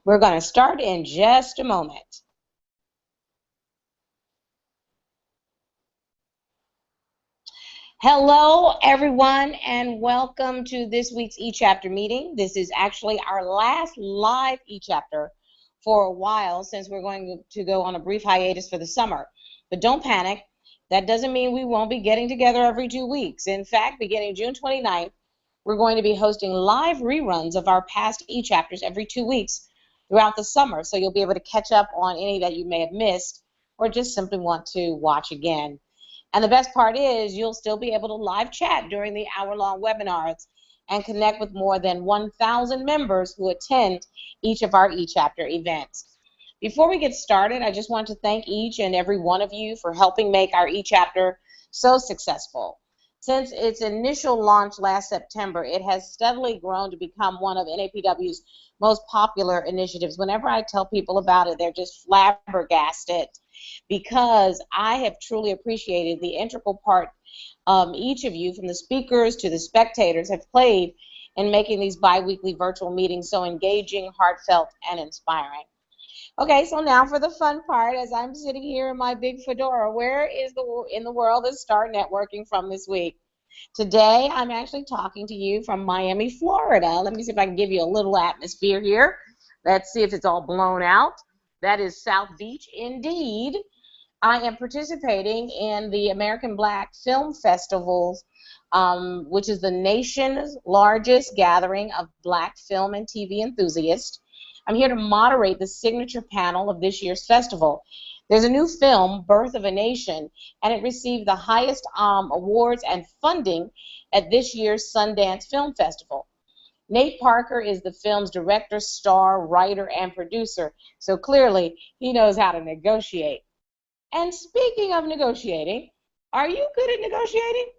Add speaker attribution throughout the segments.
Speaker 1: We're going to start in just a moment. Hello, everyone, and welcome to this week's eChapter meeting. This is actually our last live eChapter for a while, since we're going to go on a brief hiatus for the summer. But don't panic. That doesn't mean we won't be getting together every 2 weeks. In fact, beginning June 29th, we're going to be hosting live reruns of our past eChapters every 2 weeks throughout the summer. So you'll be able to catch up on any that you may have missed or just simply want to watch again. And the best part is you'll still be able to live chat during the hour-long webinars and connect with more than 1,000 members who attend each of our eChapter events. Before we get started, I just want to thank each and every one of you for helping make our eChapter so successful. Since its initial launch last September, it has steadily grown to become one of NAPW's most popular initiatives. Whenever I tell people about it, they're just flabbergasted, because I have truly appreciated the integral part each of you, from the speakers to the spectators, have played in making these bi-weekly virtual meetings so engaging, heartfelt, and inspiring. Okay, so now for the fun part. As I'm sitting here in my big fedora, where is in the world is Star Networking from this week? Today, I'm actually talking to you from Miami, Florida. Let me see if I can give you a little atmosphere here. Let's see if it's all blown out. That is South Beach, indeed. I am participating in the American Black Film Festivals, which is the nation's largest gathering of Black film and TV enthusiasts. I'm here to moderate the signature panel of this year's festival. There's a new film, Birth of a Nation, and it received the highest awards and funding at this year's Sundance Film Festival. Nate Parker is the film's director, star, writer, and producer, so clearly he knows how to negotiate. And speaking of negotiating, are you good at negotiating?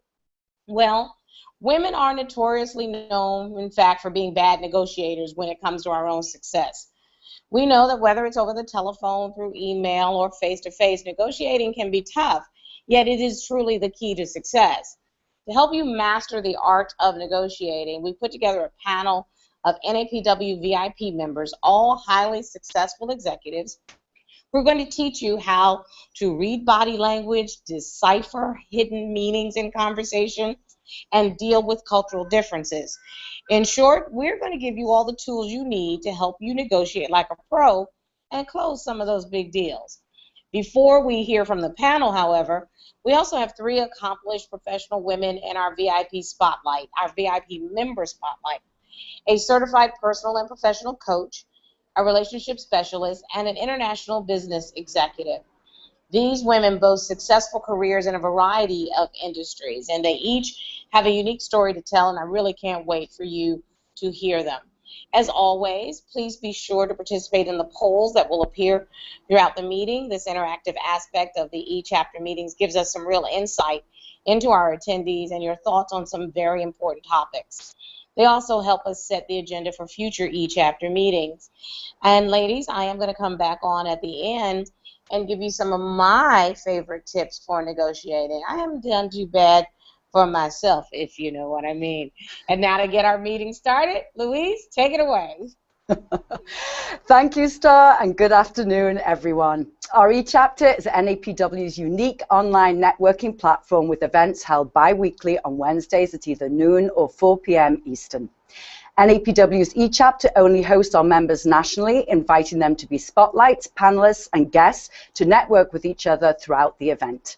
Speaker 1: Well, women are notoriously known, in fact, for being bad negotiators when it comes to our own success. We know that whether it's over the telephone, through email, or face-to-face, negotiating can be tough, yet it is truly the key to success. To help you master the art of negotiating, we put together a panel of NAPW VIP members, all highly successful executives. We're going to teach you how to read body language, decipher hidden meanings in conversation, and deal with cultural differences. In short, we're going to give you all the tools you need to help you negotiate like a pro and close some of those big deals. Before we hear from the panel, however, we also have 3 accomplished professional women in our VIP spotlight, our VIP member spotlight: a certified personal and professional coach, a relationship specialist, and an international business executive. These women boast successful careers in a variety of industries, and they each have a unique story to tell, and I really can't wait for you to hear them. As always, please be sure to participate in the polls that will appear throughout the meeting. This interactive aspect of the eChapter meetings gives us some real insight into our attendees and your thoughts on some very important topics. They also help us set the agenda for future eChapter meetings. And ladies, I am going to come back on at the end and give you some of my favorite tips for negotiating. I haven't done too bad for myself, if you know what I mean. And now to get our meeting started, Louise, take it away.
Speaker 2: Thank you, Star, and good afternoon, everyone. Our eChapter is NAPW's unique online networking platform with events held bi-weekly on Wednesdays at either noon or 4 p.m. Eastern. NAPW's eChapter only hosts our members nationally, inviting them to be spotlights, panelists, and guests to network with each other throughout the event.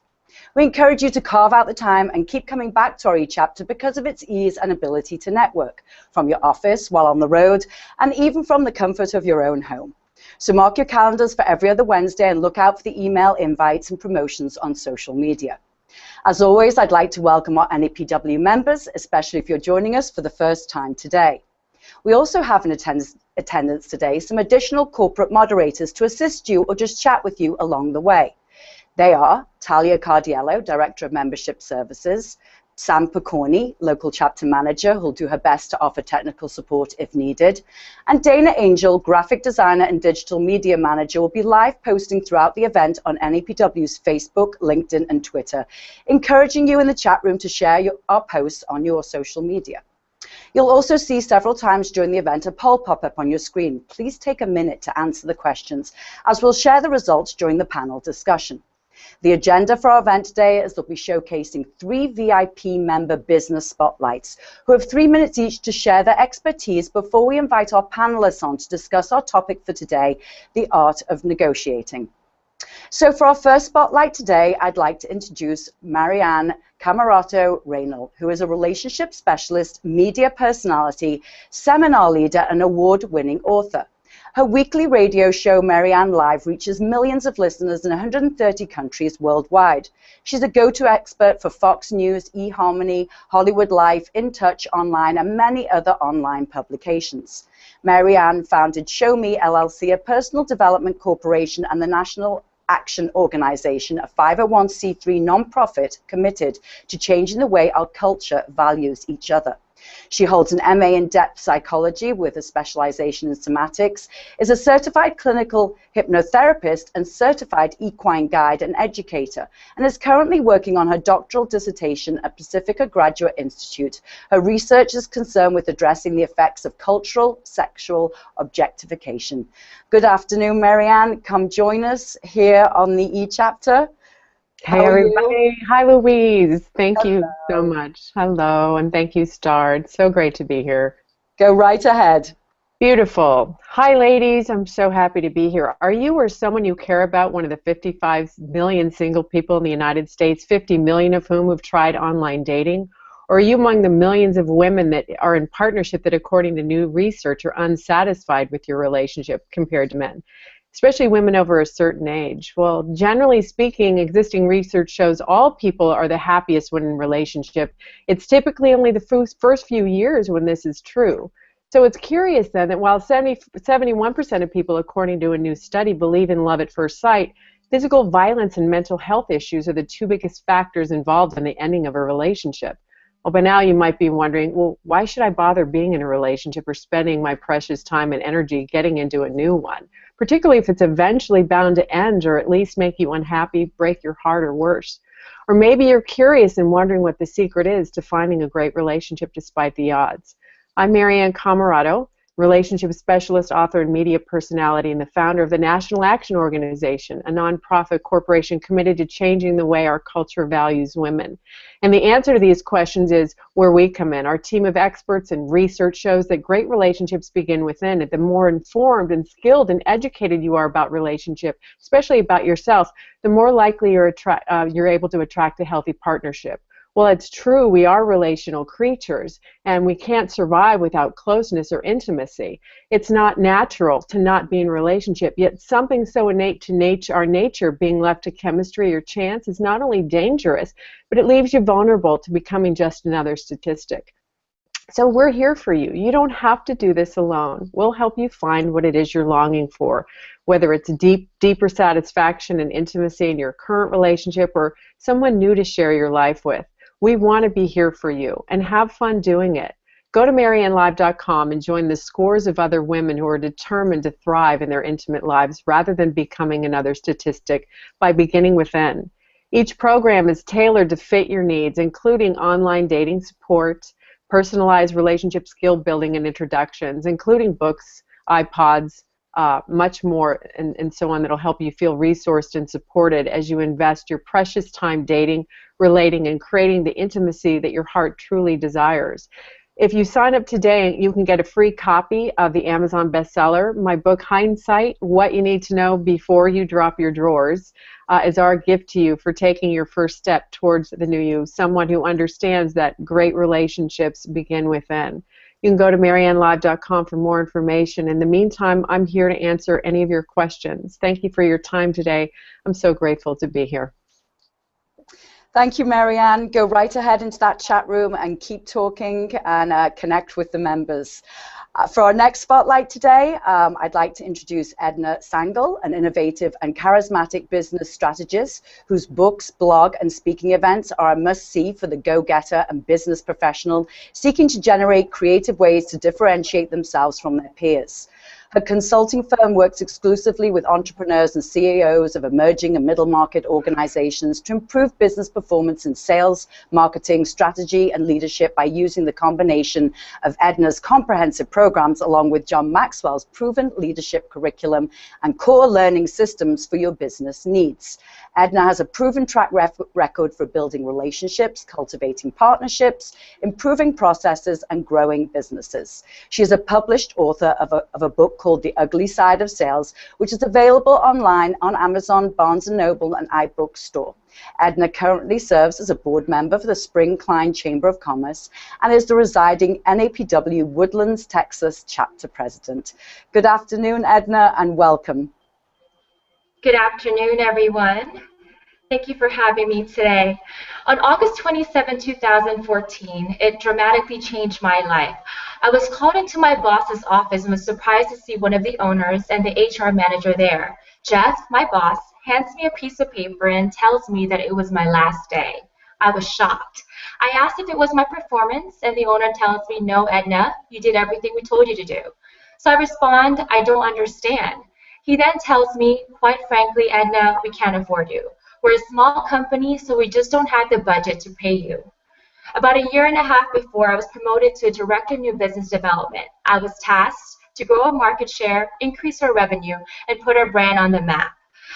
Speaker 2: We encourage you to carve out the time and keep coming back to our eChapter because of its ease and ability to network from your office, while on the road, and even from the comfort of your own home. So mark your calendars for every other Wednesday and look out for the email invites and promotions on social media. As always, I'd like to welcome our NAPW members, especially if you're joining us for the first time today. We also have in attendance today some additional corporate moderators to assist you or just chat with you along the way. They are Talia Cardiello, Director of Membership Services, Sam Picorni, Local Chapter Manager, who'll do her best to offer technical support if needed, and Dana Angel, Graphic Designer and Digital Media Manager, will be live posting throughout the event on NAPW's Facebook, LinkedIn, and Twitter, encouraging you in the chat room to share our posts on your social media. You'll also see several times during the event a poll pop up on your screen. Please take a minute to answer the questions, as we'll share the results during the panel discussion. The agenda for our event today is that we'll be showcasing 3 VIP member business spotlights who have 3 minutes each to share their expertise before we invite our panelists on to discuss our topic for today, the art of negotiating. So for our first spotlight today, I'd like to introduce Marianne Camarato-Reynal, who is a relationship specialist, media personality, seminar leader, and award-winning author. Her weekly radio show, Marianne Live, reaches millions of listeners in 130 countries worldwide. She's a go-to expert for Fox News, eHarmony, Hollywood Life, In Touch Online, and many other online publications. Marianne founded Show Me LLC, a personal development corporation, and the National Action Organization, a 501c3 nonprofit committed to changing the way our culture values each other. She holds an MA in depth psychology with a specialization in somatics, is a certified clinical hypnotherapist and certified equine guide and educator, and is currently working on her doctoral dissertation at Pacifica Graduate Institute. Her research is concerned with addressing the effects of cultural sexual objectification. Good afternoon, Marianne. Come join us here on the eChapter.
Speaker 3: Hey everybody. Hi Louise. Thank you so much. Hello, and thank you, Star. It's so great to be here.
Speaker 2: Go right ahead.
Speaker 3: Beautiful. Hi ladies. I'm so happy to be here. Are you or someone you care about one of the 55 million single people in the United States, 50 million of whom have tried online dating? Or are you among the millions of women that are in partnership that, according to new research, are unsatisfied with your relationship compared to men? Especially women over a certain age. Well, generally speaking, existing research shows all people are the happiest when in relationship. It's typically only the first few years when this is true. So it's curious then that while 71% of people, according to a new study, believe in love at first sight, physical violence and mental health issues are the 2 biggest factors involved in the ending of a relationship. Well, by now you might be wondering, well, why should I bother being in a relationship or spending my precious time and energy getting into a new one? Particularly if it's eventually bound to end or at least make you unhappy, break your heart, or worse. Or maybe you're curious and wondering what the secret is to finding a great relationship despite the odds. I'm Marianne Camarato, relationship specialist, author, and media personality, and the founder of the National Action Organization, a nonprofit corporation committed to changing the way our culture values women. And the answer to these questions is where we come in. Our team of experts and research shows that great relationships begin within. And the more informed and skilled and educated you are about relationship, especially about yourself, the more likely you're able to attract a healthy partnership. Well, it's true, we are relational creatures, and we can't survive without closeness or intimacy. It's not natural to not be in a relationship, yet something so innate to our nature, being left to chemistry or chance, is not only dangerous, but it leaves you vulnerable to becoming just another statistic. So we're here for you. You don't have to do this alone. We'll help you find what it is you're longing for, whether it's deeper satisfaction and intimacy in your current relationship or someone new to share your life with. We want to be here for you, and have fun doing it. Go to mariannelive.com and join the scores of other women who are determined to thrive in their intimate lives rather than becoming another statistic by beginning within. Each program is tailored to fit your needs, including online dating support, personalized relationship skill building and introductions, including books, iPods, much more, and so on, that'll help you feel resourced and supported as you invest your precious time dating, relating, and creating the intimacy that your heart truly desires. If you sign up today, you can get a free copy of the Amazon bestseller. My book, Hindsight, What You Need to Know Before You Drop Your Drawers, is our gift to you for taking your first step towards the new you, someone who understands that great relationships begin within. You can go to mariannelive.com for more information. In the meantime, I'm here to answer any of your questions. Thank you for your time today. I'm so grateful to be here.
Speaker 2: Thank you, Marianne. Go right ahead into that chat room and keep talking and connect with the members. For our next spotlight today, I'd like to introduce Edna Sangal, an innovative and charismatic business strategist whose books, blog, and speaking events are a must-see for the go-getter and business professional seeking to generate creative ways to differentiate themselves from their peers. Her consulting firm works exclusively with entrepreneurs and CEOs of emerging and middle market organizations to improve business performance in sales, marketing, strategy, and leadership by using the combination of Edna's comprehensive programs along with John Maxwell's proven leadership curriculum and core learning systems for your business needs. Edna has a proven track record for building relationships, cultivating partnerships, improving processes, and growing businesses. She is a published author of a book called The Ugly Side of Sales, which is available online on Amazon, Barnes & Noble, and iBookstore. Edna currently serves as a board member for the Spring Klein Chamber of Commerce and is the residing NAPW Woodlands, Texas chapter president. Good afternoon, Edna, and welcome.
Speaker 4: Good afternoon, everyone. Thank you for having me today. On August 27, 2014, it dramatically changed my life. I was called into my boss's office and was surprised to see one of the owners and the HR manager there. Jeff, my boss, hands me a piece of paper and tells me that it was my last day. I was shocked. I asked if it was my performance, and the owner tells me, "No, Edna, you did everything we told you to do." So I respond, "I don't understand." He then tells me, "Quite frankly, Edna, we can't afford you. We're a small company, so we just don't have the budget to pay you." About a year and a half before, I was promoted to Director of New Business Development. I was tasked to grow our market share, increase our revenue, and put our brand on the map.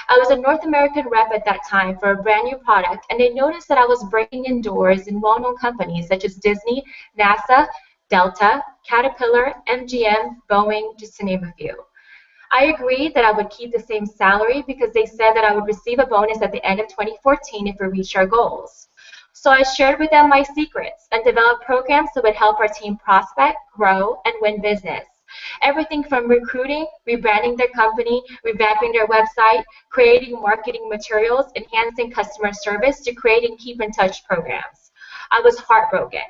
Speaker 4: I was a North American rep at that time for a brand new product, and they noticed that I was breaking in doors in well-known companies such as Disney, NASA, Delta, Caterpillar, MGM, Boeing, just to name a few. I agreed that I would keep the same salary because they said that I would receive a bonus at the end of 2014 if we reached our goals. So I shared with them my secrets and developed programs that would help our team prospect, grow, and win business. Everything from recruiting, rebranding their company, revamping their website, creating marketing materials, enhancing customer service, to creating keep-in-touch programs. I was heartbroken.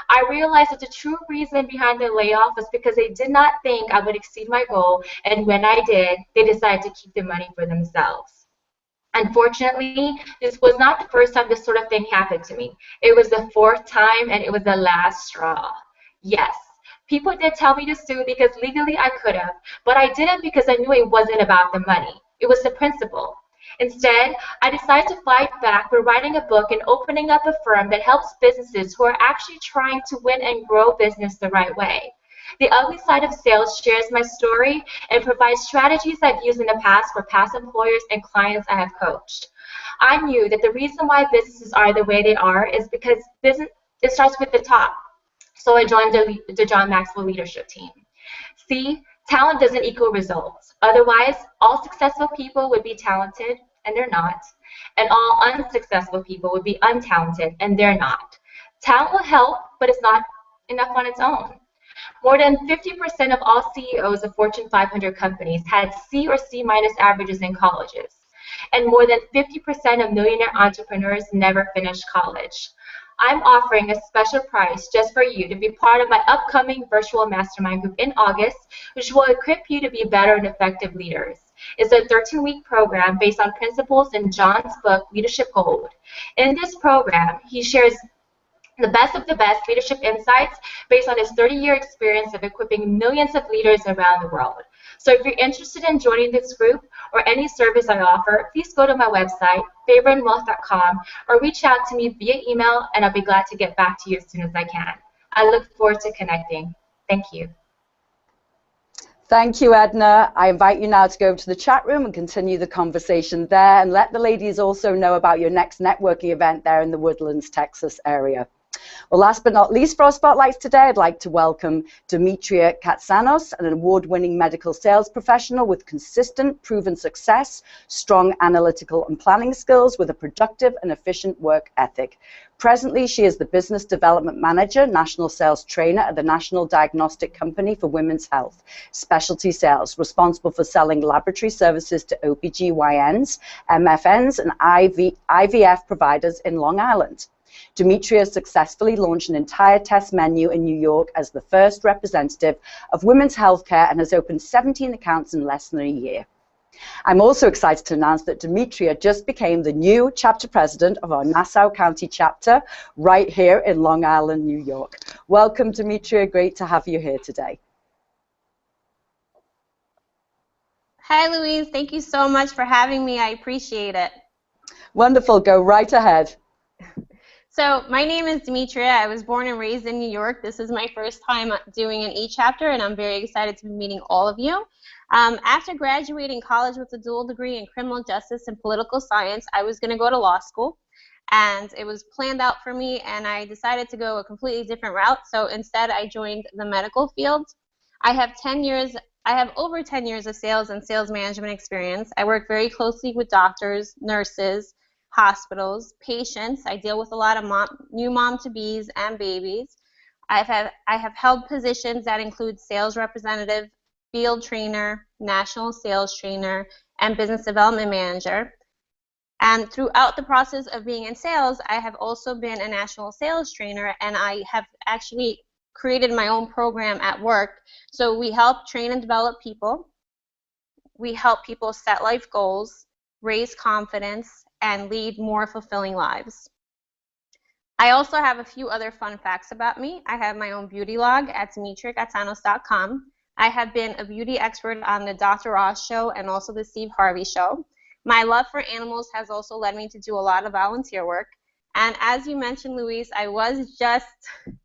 Speaker 4: I realized that the true reason behind the layoff was because they did not think I would exceed my goal, and when I did, they decided to keep the money for themselves. Unfortunately, this was not the first time this sort of thing happened to me. It was the fourth time, and it was the last straw. Yes, people did tell me to sue because legally I could have, but I didn't because I knew it wasn't about the money. It was the principle. Instead, I decided to fight back by writing a book and opening up a firm that helps businesses who are actually trying to win and grow business the right way. The Ugly Side of Sales shares my story and provides strategies I've used in the past for past employers and clients I have coached. I knew that the reason why businesses are the way they are is because business, it starts with the top. So I joined the John Maxwell leadership team. See, talent doesn't equal results. Otherwise, all successful people would be talented, and they're not. And all unsuccessful people would be untalented, and they're not. Talent will help, but it's not enough on its own. More than 50% of all CEOs of Fortune 500 companies had C or C- averages in colleges. And more than 50% of millionaire entrepreneurs never finished college. I'm offering a special price just for you to be part of my upcoming virtual mastermind group in August, which will equip you to be better and effective leaders. It's a 13-week program based on principles in John's book, Leadership Gold. In this program, he shares the best of the best leadership insights based on his 30-year experience of equipping millions of leaders around the world. So if you're interested in joining this group or any service I offer, please go to my website, favorinwealth.com, or reach out to me via email, and I'll be glad to get back to you as soon as I can. I look forward to connecting. Thank you.
Speaker 2: Thank you, Edna. I invite you now to go to the chat room and continue the conversation there, and let the ladies also know about your next networking event there in the Woodlands, Texas area. Well, last but not least for our spotlights today, I'd like to welcome Demetria Katsanos, an award-winning medical sales professional with consistent, proven success, strong analytical and planning skills, with a productive and efficient work ethic. Presently, she is the Business Development Manager, National Sales Trainer at the National Diagnostic Company for Women's Health, Specialty Sales, responsible for selling laboratory services to OBGYNs, MFNs, and IVF providers in Long Island. Demetria successfully launched an entire test menu in New York as the first representative of women's healthcare and has opened 17 accounts in less than a year. I'm also excited to announce that Demetria just became the new chapter president of our Nassau County chapter right here in Long Island, New York. Welcome, Demetria. Great to have you here today.
Speaker 5: Hi, Louise. Thank you so much for having me. I appreciate it.
Speaker 2: Wonderful. Go right ahead.
Speaker 5: So my name is Demetria. I was born and raised in New York. This is my first time doing an eChapter, and I'm very excited to be meeting all of you. After graduating college with a dual degree in criminal justice and political science, I was going to go to law school, and it was planned out for me, and I decided to go a completely different route. So instead, I joined the medical field. I have over 10 years of sales and sales management experience. I work very closely with doctors, nurses, hospitals, patients. I deal with a lot of new mom-to-bees and babies. I have held positions that include sales representative, field trainer, national sales trainer, and business development manager. And throughout the process of being in sales, I have also been a national sales trainer, and I have actually created my own program at work. So we help train and develop people. We help people set life goals, raise confidence, and lead more fulfilling lives. I also have a few other fun facts about me. I have my own beauty log at demetriagatsanos.com. I have been a beauty expert on the Dr. Oz show and also the Steve Harvey show. My love for animals has also led me to do a lot of volunteer work. And as you mentioned, Luis, I was just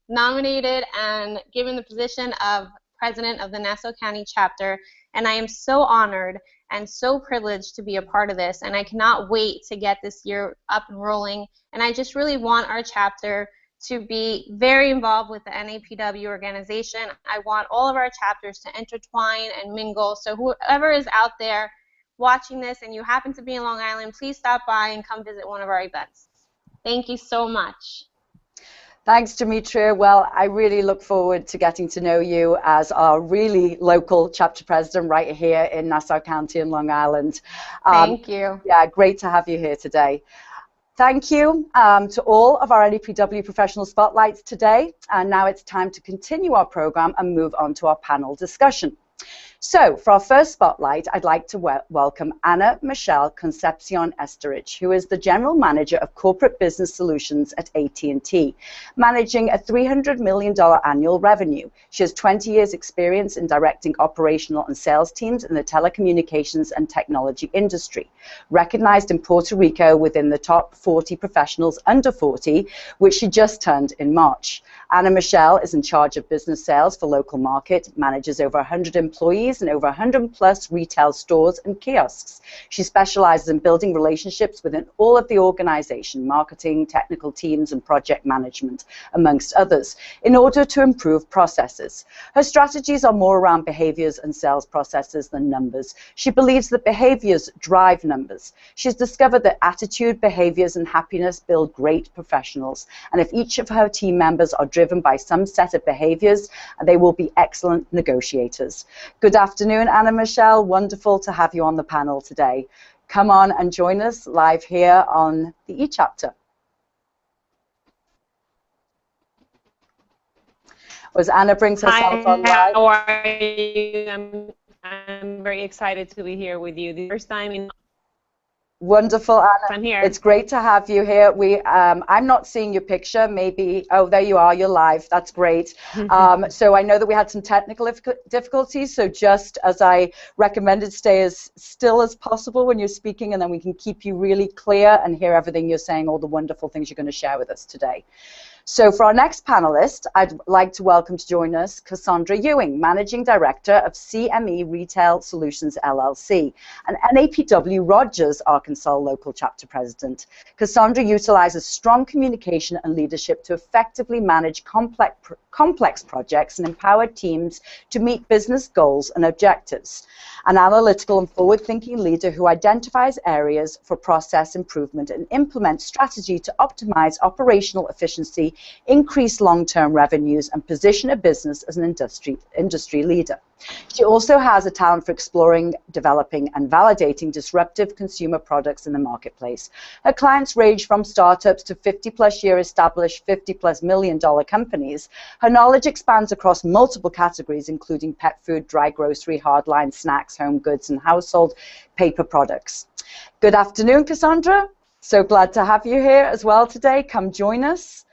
Speaker 5: nominated and given the position of president of the Nassau County chapter, and I am so honored and so privileged to be a part of this, and I cannot wait to get this year up and rolling. And I just really want our chapter to be very involved with the NAPW organization. I want all of our chapters to intertwine and mingle. So whoever is out there watching this and you happen to be in Long Island, please stop by and come visit one of our events. Thank you so much.
Speaker 2: Thanks, Demetria. Well, I really look forward to getting to know you as our really local chapter president right here in Nassau County in Long Island.
Speaker 5: Thank you.
Speaker 2: Yeah, great to have you here today. Thank you to all of our NAPW professional spotlights today. And now it's time to continue our program and move on to our panel discussion. So for our first spotlight, I'd like to welcome Ana Michelle Concepcion Esterich, who is the General Manager of Corporate Business Solutions at AT&T, managing a $300 million annual revenue. She has 20 years experience in directing operational and sales teams in the telecommunications and technology industry, recognized in Puerto Rico within the top 40 professionals under 40, which she just turned in March. Ana Michelle is in charge of business sales for local market, manages over 100 employees and over 100 plus retail stores and kiosks. She specializes in building relationships within all of the organization, marketing, technical teams, and project management, amongst others, in order to improve processes. Her strategies are more around behaviors and sales processes than numbers. She believes that behaviors drive numbers. She's discovered that attitude, behaviors, and happiness build great professionals. And if each of her team members are driven by some set of behaviors, they will be excellent negotiators. Good afternoon, Ana Michelle. Wonderful to have you on the panel today. Come on and join us live here on the eChapter. As Ana brings herself on live.
Speaker 3: How are you? I'm very excited to be here with you. The first time in
Speaker 2: Wonderful, Ana.
Speaker 3: I'm here.
Speaker 2: It's great to have you here. I'm not seeing your picture. Maybe, oh, there you are. You're live. That's great. So I know that we had some technical difficulties. So just as I recommended, stay as still as possible when you're speaking, and then we can keep you really clear and hear everything you're saying, all the wonderful things you're going to share with us today. So for our next panelist, I'd like to welcome to join us Cassandra Ewing, Managing Director of CME Retail Solutions, LLC, and NAPW Rogers, Arkansas Local Chapter President. Cassandra utilizes strong communication and leadership to effectively manage complex projects and empower teams to meet business goals and objectives. An analytical and forward-thinking leader who identifies areas for process improvement and implements strategy to optimize operational efficiency, increase long-term revenues, and position a business as an industry leader. She also has a talent for exploring, developing, and validating disruptive consumer products in the marketplace. Her clients range from startups to 50-plus year established, $50-plus million companies. Her knowledge expands across multiple categories, including pet food, dry grocery, hardline, snacks, home goods, and household paper products. Good afternoon, Cassandra. So glad to have you here as well today. Come join us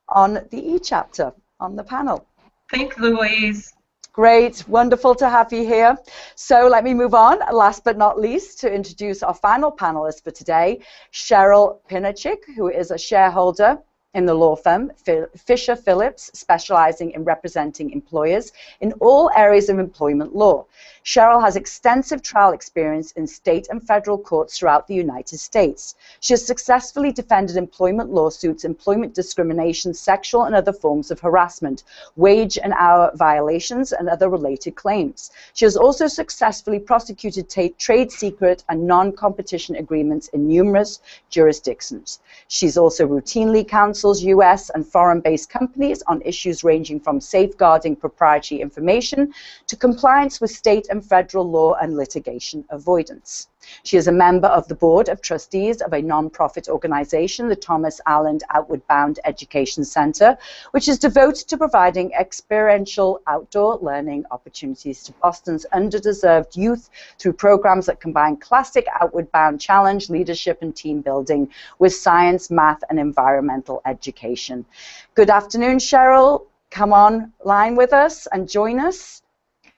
Speaker 2: on the eChapter on the panel.
Speaker 6: Thanks, Louise.
Speaker 2: Great, wonderful to have you here. So let me move on, last but not least, to introduce our final panelist for today, Cheryl Pinachik, who is a shareholder in the law firm Fisher Phillips, specializing in representing employers in all areas of employment law. Cheryl has extensive trial experience in state and federal courts throughout the United States. She has successfully defended employment lawsuits, employment discrimination, sexual and other forms of harassment, wage and hour violations, and other related claims. She has also successfully prosecuted trade secret and non-competition agreements in numerous jurisdictions. She's also routinely counsels U.S. and foreign-based companies on issues ranging from safeguarding proprietary information to compliance with state and federal law and litigation avoidance. She is a member of the board of trustees of a non-profit organization, the Thomas Allen Outward Bound Education Center, which is devoted to providing experiential outdoor learning opportunities to Boston's underdeserved youth through programs that combine classic Outward Bound challenge, leadership, and team building with science, math, and environmental education. Good afternoon, Cheryl. Come online with us and join us.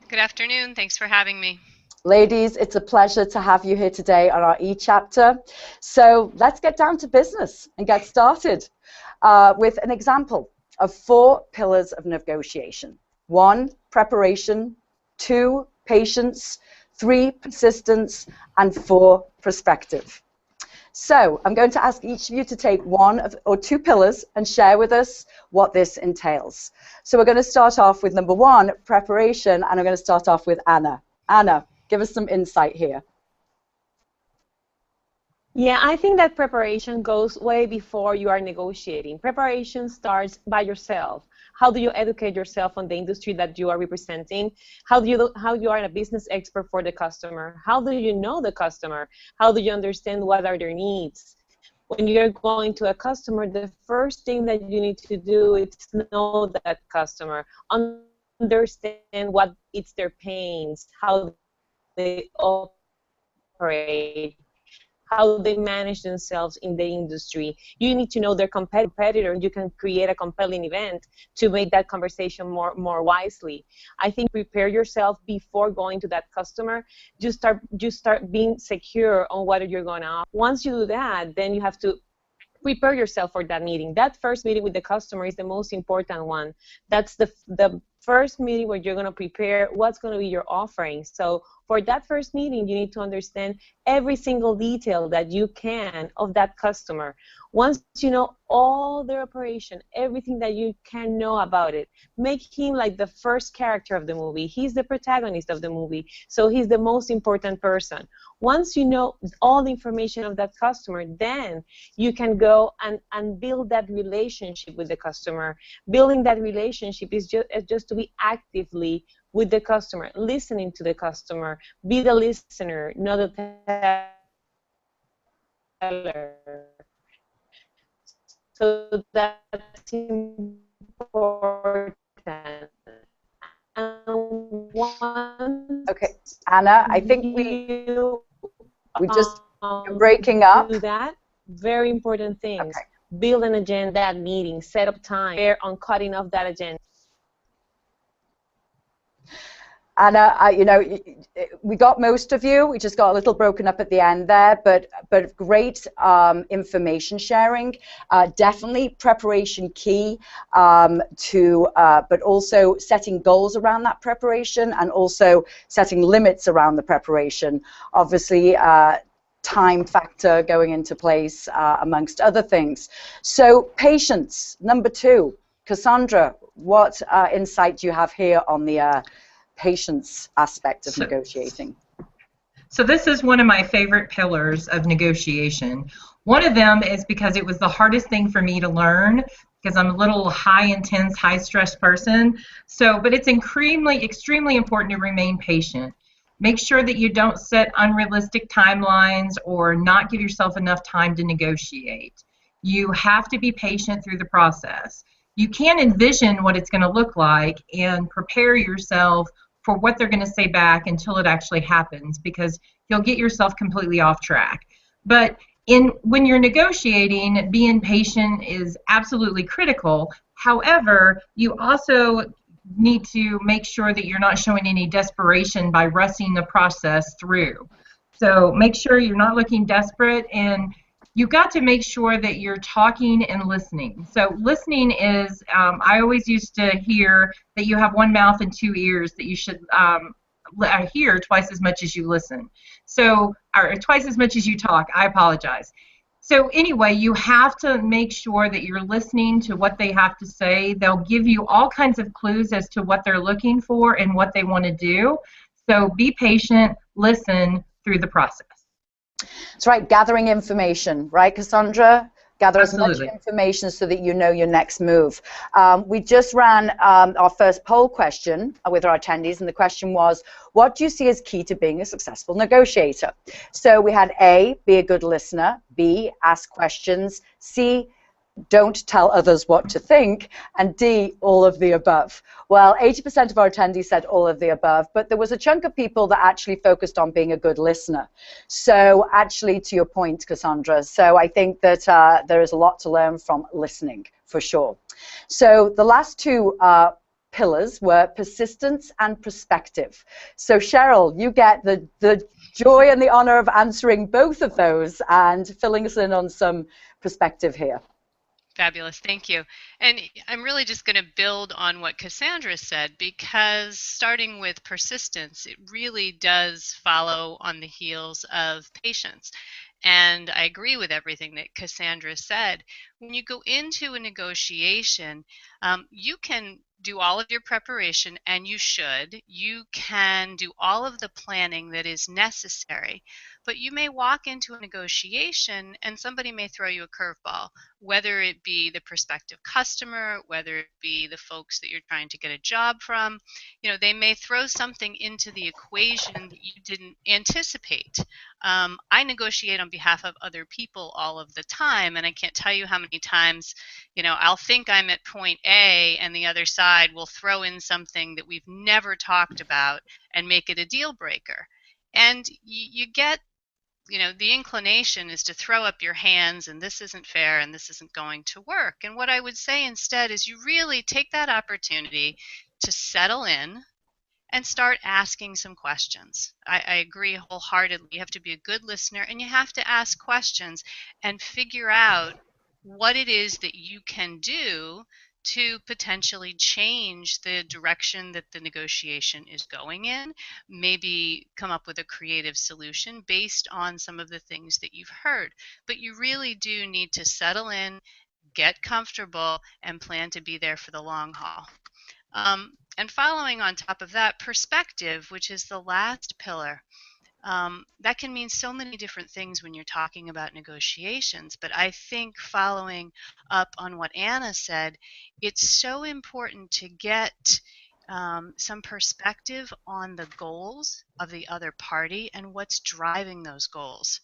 Speaker 6: Good afternoon. Thanks for having me.
Speaker 2: Ladies, it's a pleasure to have you here today on our eChapter. So let's get down to business and get started with an example of 4 pillars of negotiation. 1, preparation. 2, patience. 3, persistence. And 4, perspective. So I'm going to ask each of you to take 1 or 2 pillars and share with us what this entails. So we're going to start off with number 1, preparation, and I'm going to start off with Anna. Anna, give us some insight here.
Speaker 7: Yeah, I think that preparation goes way before you are negotiating. Preparation starts by yourself. How do you educate yourself on the industry that you are representing? How you are a business expert for the customer? How do you know the customer? How do you understand what are their needs? When you're going to a customer, the first thing that you need to do is know that customer, understand what it's their pains, how they operate, how they manage themselves in the industry. You need to know their competitor, and you can create a compelling event to make that conversation more wisely. I think prepare yourself before going to that customer. Just start being secure on what you're going to offer. Once you do that, then you have to prepare yourself for that meeting. That first meeting with the customer is the most important one. That's the first meeting where you're going to prepare what's going to be your offering. So for that first meeting, you need to understand every single detail that you can of that customer. Once you know all their operation, everything that you can know about it, make him like the first character of the movie. He's the protagonist of the movie, so he's the most important person. Once you know all the information of that customer, then you can go and build that relationship with the customer. Building that relationship is just to be actively with the customer, listening to the customer, be the listener, not the teller. So that's important. And once
Speaker 2: Okay, Anna, I think we just breaking up.
Speaker 7: do that, very important things.
Speaker 2: Okay.
Speaker 7: Build an agenda, that meeting, set up time, prepare on cutting off that agenda.
Speaker 2: Anna, you know, we got most of you. We just got a little broken up at the end there, but great information sharing. Definitely preparation key but also setting goals around that preparation and also setting limits around the preparation. Obviously, time factor going into place amongst other things. So patience, number 2. Cassandra, what insight do you have here on the patience aspect of negotiating?
Speaker 8: So this is one of my favorite pillars of negotiation. One of them is because it was the hardest thing for me to learn because I'm a little high intense, high stress person. But it's extremely important to remain patient. Make sure that you don't set unrealistic timelines or not give yourself enough time to negotiate. You have to be patient through the process. You can envision what it's going to look like and prepare yourself for what they're going to say back until it actually happens, because you'll get yourself completely off track. But when you're negotiating, being patient is absolutely critical. However, you also need to make sure that you're not showing any desperation by rushing the process through. So make sure you're not looking desperate, and you've got to make sure that you're talking and listening. So listening is, I always used to hear that you have one mouth and two ears, that you should hear twice as much as you listen. So, or twice as much as you talk, I apologize. So anyway, you have to make sure that you're listening to what they have to say. They'll give you all kinds of clues as to what they're looking for and what they want to do. So be patient, listen through the process.
Speaker 2: That's right, gathering information, right, Cassandra? Gather
Speaker 8: Absolutely.
Speaker 2: as much information so that you know your next move. We just ran our first poll question with our attendees, and the question was, what do you see as key to being a successful negotiator? So we had A, be a good listener, B, ask questions, C, don't tell others what to think, and D, all of the above. Well, 80% of our attendees said all of the above, but there was a chunk of people that actually focused on being a good listener. So actually, to your point, Cassandra, so I think that there is a lot to learn from listening, for sure. So the last two pillars were persistence and perspective. So Cheryl, you get the joy and the honor of answering both of those and filling us in on some perspective here.
Speaker 6: Fabulous, thank you. And I'm really just going to build on what Cassandra said, because starting with persistence, it really does follow on the heels of patience. And I agree with everything that Cassandra said. When you go into a negotiation, you can do all of your preparation, and you should. You can do all of the planning that is necessary, but you may walk into a negotiation and somebody may throw you a curveball, whether it be the prospective customer, whether it be the folks that you're trying to get a job from. You know, they may throw something into the equation that you didn't anticipate. I negotiate on behalf of other people all of the time, and I can't tell you how many times, you know, I'll think I'm at point A and the other side will throw in something that we've never talked about and make it a deal breaker. And you get, you know, the inclination is to throw up your hands and this isn't fair and this isn't going to work. And what I would say instead is you really take that opportunity to settle in and start asking some questions. I agree wholeheartedly. You have to be a good listener, and you have to ask questions and figure out what it is that you can do to potentially change the direction that the negotiation is going in. Maybe come up with a creative solution based on some of the things that you've heard. But you really do need to settle in, get comfortable, and plan to be there for the long haul. And following on top of that, perspective, which is the last pillar. That can mean so many different things when you're talking about negotiations, but I think following up on what Anna said, it's so important to get some perspective on the goals of the other party and what's driving those goals.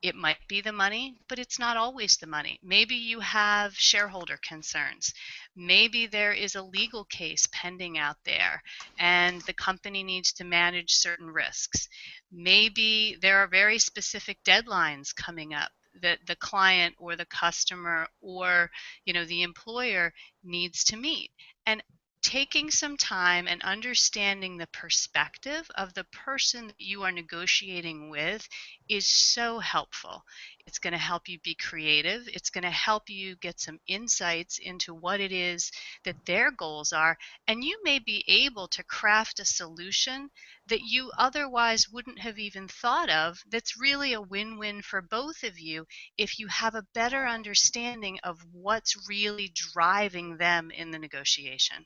Speaker 6: It might be the money, but it's not always the money. Maybe you have shareholder concerns. Maybe there is a legal case pending out there and the company needs to manage certain risks. Maybe there are very specific deadlines coming up that the client or the customer or, you know, the employer needs to meet. And taking some time and understanding the perspective of the person that you are negotiating with is so helpful. It's going to help you be creative. It's going to help you get some insights into what it is that their goals are. And you may be able to craft a solution that you otherwise wouldn't have even thought of, that's really a win-win for both of you if you have a better understanding of what's really driving them in the negotiation.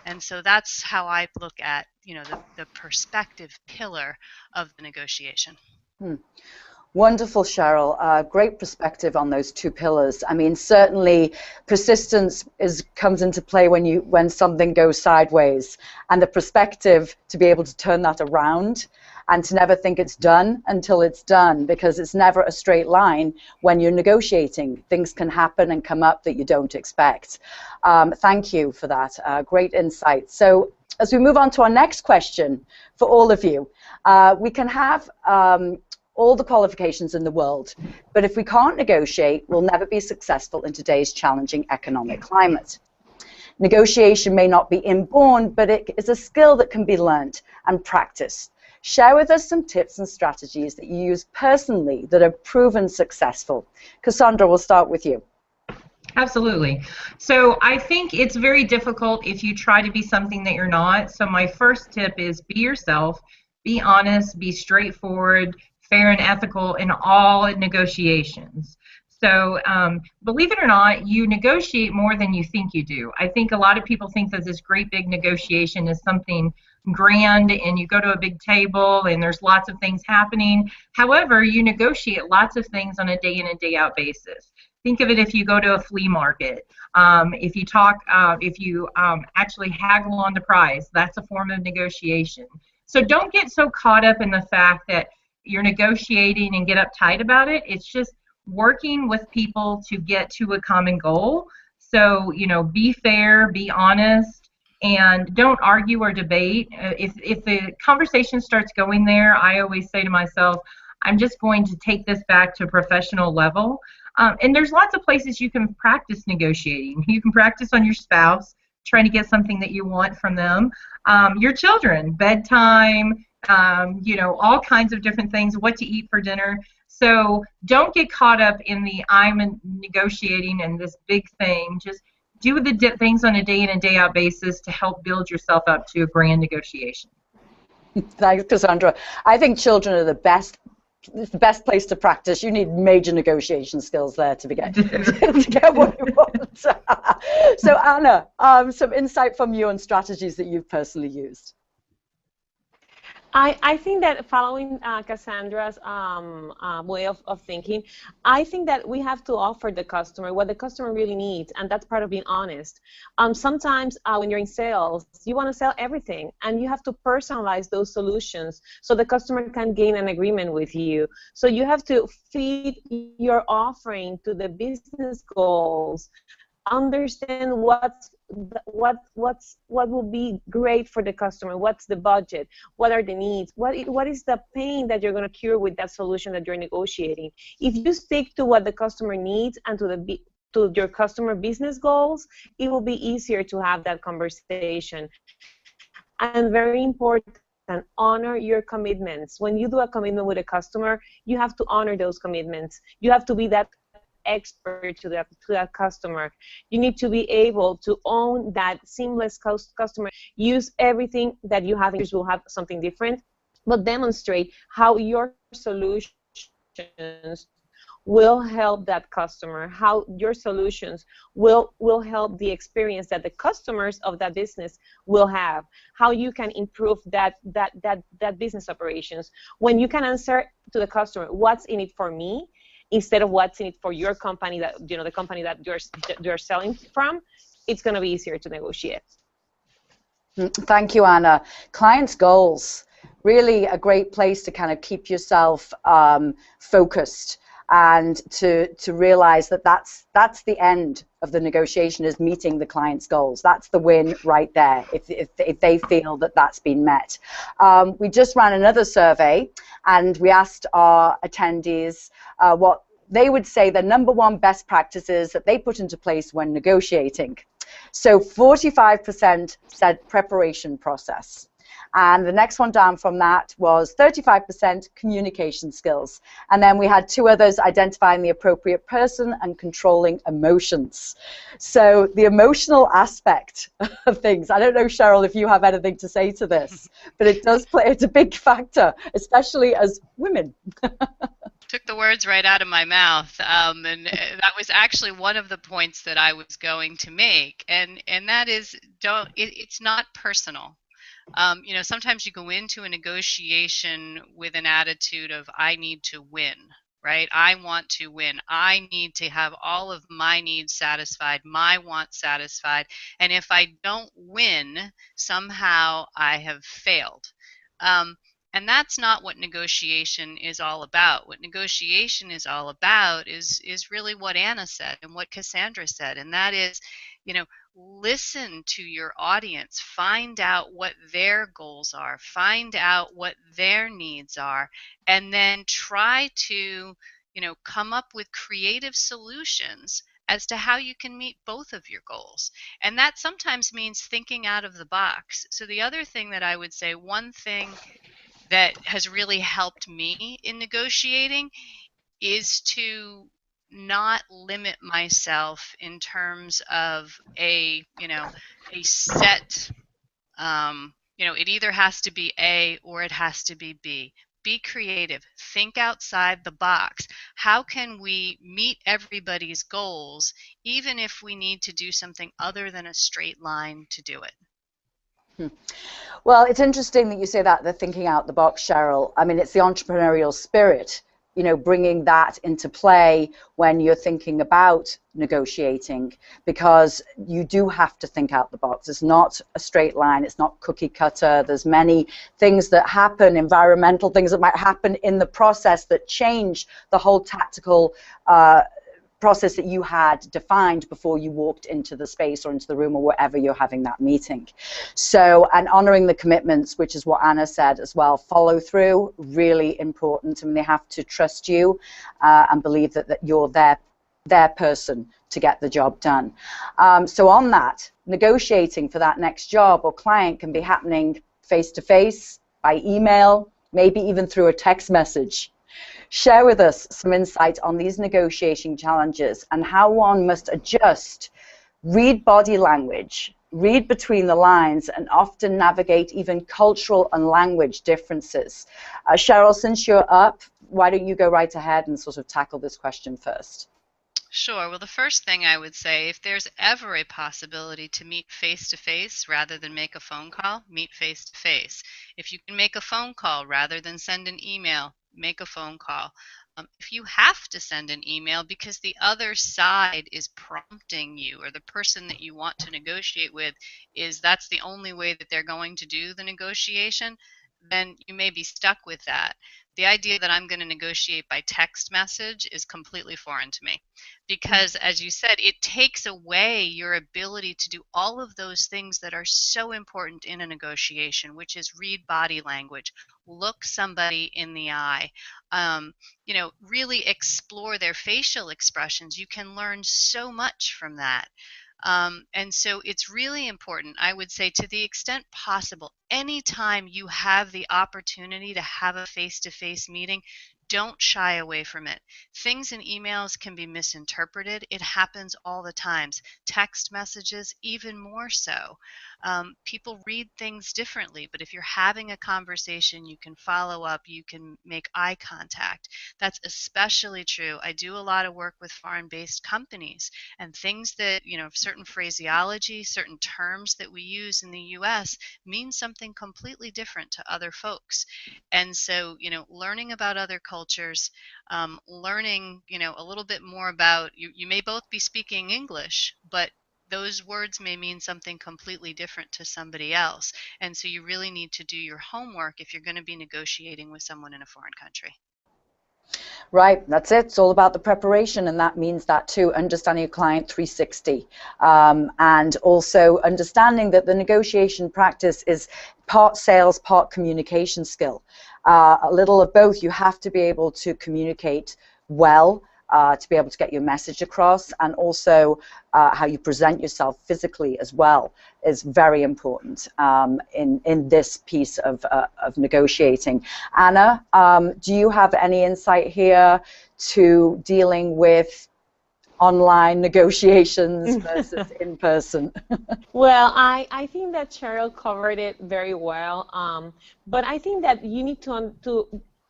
Speaker 6: And so that's how I look at, you know, the perspective pillar of the negotiation.
Speaker 2: Wonderful, Cheryl. Great perspective on those two pillars. I mean, certainly persistence comes into play when something goes sideways, and the perspective to be able to turn that around and to never think it's done until it's done, because it's never a straight line when you're negotiating. Things can happen and come up that you don't expect. Thank you for that. Great insight. So as we move on to our next question for all of you, we can have all the qualifications in the world, but if we can't negotiate, we'll never be successful in today's challenging economic climate. Negotiation may not be inborn, but it is a skill that can be learned and practiced. Share with us some tips and strategies that you use personally that have proven successful. Cassandra, we'll start with you.
Speaker 8: Absolutely. So I think it's very difficult if you try to be something that you're not. So my first tip is be yourself, be honest, be straightforward, fair and ethical in all negotiations. So believe it or not, you negotiate more than you think you do. I think a lot of people think that this great big negotiation is something grand and you go to a big table and there's lots of things happening. However, you negotiate lots of things on a day in and day out basis. Think of it if you go to a flea market. If you talk, if you actually haggle on the price, that's a form of negotiation. So don't get so caught up in the fact that you're negotiating and get uptight about it. It's just working with people to get to a common goal. So, you know, be fair, be honest, and don't argue or debate. If the conversation starts going there, I always say to myself, I'm just going to take this back to a professional level. And there's lots of places you can practice negotiating. You can practice on your spouse, trying to get something that you want from them. Your children, bedtime, you know, all kinds of different things, what to eat for dinner. So don't get caught up in the I'm negotiating and this big thing. Just do the things on a day in and day out basis to help build yourself up to a grand negotiation.
Speaker 2: Thanks, Cassandra. I think children are the best. It's the best place to practice. You need major negotiation skills there to get what you want. So Anna, some insight from you on strategies that you've personally used.
Speaker 7: I think that following Cassandra's way of thinking, I think that we have to offer the customer what the customer really needs, and that's part of being honest. Sometimes when you're in sales, you want to sell everything, and you have to personalize those solutions so the customer can gain an agreement with you. So you have to feed your offering to the business goals. Understand what will be great for the customer, what's the budget, what are the needs, what is the pain that you're going to cure with that solution that you're negotiating. If you stick to what the customer needs and to your customer business goals, it will be easier to have that conversation. And very important, honor your commitments. When you do a commitment with a customer, you have to honor those commitments. You have to be that expert to that customer. You need to be able to own that seamless customer. Use everything that you have. Will have something different, but demonstrate how your solutions will help that customer, how your solutions will help the experience that the customers of that business will have, how you can improve that business operations. When you can answer to the customer, what's in it for me, instead of what's in it for your company, that the company that you're selling from, it's going to be easier to negotiate.
Speaker 2: Thank you, Anna. Clients' goals, really a great place to kind of keep yourself focused and to realize that that's the end of the negotiation, is meeting the client's goals. That's the win right there, if they feel that that's been met. We just ran another survey, and we asked our attendees what they would say the #1 best practices that they put into place when negotiating. So 45% said preparation process. And the next one down from that was 35% communication skills. And then we had 2 others, identifying the appropriate person and controlling emotions. So the emotional aspect of things, I don't know, Cheryl, if you have anything to say to this, but it does play, it's a big factor, especially as women.
Speaker 6: Took the words right out of my mouth, and that was actually one of the points that I was going to make, and that is, it's not personal. You know, sometimes you go into a negotiation with an attitude of, I need to win, right? I want to win. I need to have all of my needs satisfied, my wants satisfied, and if I don't win, somehow I have failed. And that's not what negotiation is all about. What negotiation is all about is really what Anna said and what Cassandra said, and that is, you know, listen to your audience, find out what their goals are, find out what their needs are, and then try to, you know, come up with creative solutions as to how you can meet both of your goals. And that sometimes means thinking out of the box. So the other thing that I would say, one thing that has really helped me in negotiating is to not limit myself in terms of a set, it either has to be A or it has to be B. Be creative. Think outside the box. How can we meet everybody's goals, even if we need to do something other than a straight line to do it?
Speaker 2: Well, it's interesting that you say that, the thinking out the box, Cheryl. I mean, it's the entrepreneurial spirit, bringing that into play when you're thinking about negotiating, because you do have to think out the box. It's not a straight line. It's not cookie cutter. There's many things that happen, environmental things that might happen in the process that change the whole tactical process that you had defined before you walked into the space or into the room or wherever you're having that meeting. So, and honoring the commitments, which is what Anna said as well, follow through, really important. I mean, they have to trust you and believe that you're their person to get the job done. So on that, negotiating for that next job or client can be happening face-to-face, by email, maybe even through a text message. Share with us some insight on these negotiation challenges and how one must adjust, read body language, read between the lines, and often navigate even cultural and language differences. Cheryl, since you're up, why don't you go right ahead and sort of tackle this question first?
Speaker 6: Sure. Well, the first thing I would say, if there's ever a possibility to meet face-to-face rather than make a phone call, meet face-to-face. If you can make a phone call rather than send an email, make a phone call. If you have to send an email because the other side is prompting you, or the person that you want to negotiate with that's the only way that they're going to do the negotiation, then you may be stuck with that. The idea that I'm going to negotiate by text message is completely foreign to me, because, as you said, it takes away your ability to do all of those things that are so important in a negotiation, which is read body language, look somebody in the eye, really explore their facial expressions. You can learn so much from that. And so it's really important, I would say, to the extent possible, anytime you have the opportunity to have a face-to-face meeting, don't shy away from it. Things in emails can be misinterpreted. It happens all the times. Text messages, even more so. People read things differently, but if you're having a conversation, you can follow up, you can make eye contact. That's especially true. I do a lot of work with foreign-based companies, and things that, certain phraseology, certain terms that we use in the US mean something completely different to other folks. And so, learning about other cultures, learning, a little bit more about, you may both be speaking English, but those words may mean something completely different to somebody else. And so you really need to do your homework if you're going to be negotiating with someone in a foreign country.
Speaker 2: Right, that's it. It's all about the preparation, and that means that too, understanding your client 360, and also understanding that the negotiation practice is part sales, part communication skill. A little of both. You have to be able to communicate well, to be able to get your message across, and also how you present yourself physically as well is very important in this piece of negotiating. Anna, do you have any insight here to dealing with online negotiations versus in person?
Speaker 7: Well, I think that Cheryl covered it very well, but I think that you need